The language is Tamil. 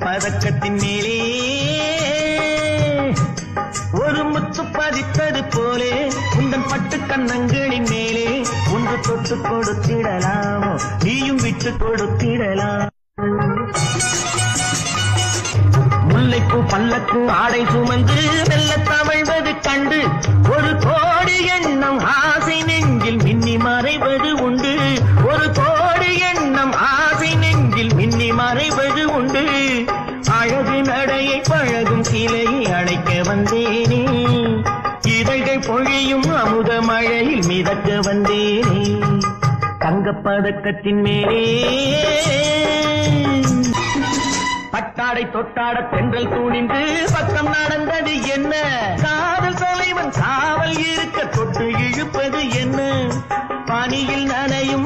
பதக்கத்தின் மேலே ஒரு முத்து பதித்தது போலே உந்தன் பட்டு கண்ணங்களின் மேலே ஒன்று தொட்டு கொடுத்திடலாமோ நீயும் விட்டு கொடுத்திடலாம். முல்லைப்பூ பல்லக்கு ஆடை சுமந்து மெல்ல தவழ்வது கண்டு ஒரு கோடி எண்ணம் ஆசை நெஞ்சில் மின்னி மறைவது உண்டு. ஒரு கோடி எண்ணம் ஆசை நெஞ்சில் மின்னி மறைவது உண்டு. அழகு நடையை பழகும் சிலையை அழைக்க வந்தேனே, இதழ்கள் பொழியும் அமுத மழையில் மிதக்க வந்தேனே. தங்கப்பதக்கத்தின் மேலே பட்டாடை தொட்டாட தென்றல் தூணிந்து பக்கம் நடந்தது என்ன? காதல் தலைவன் காவல் இருக்க தொட்டு இழுப்பது என்ன? பனியில் நனையும்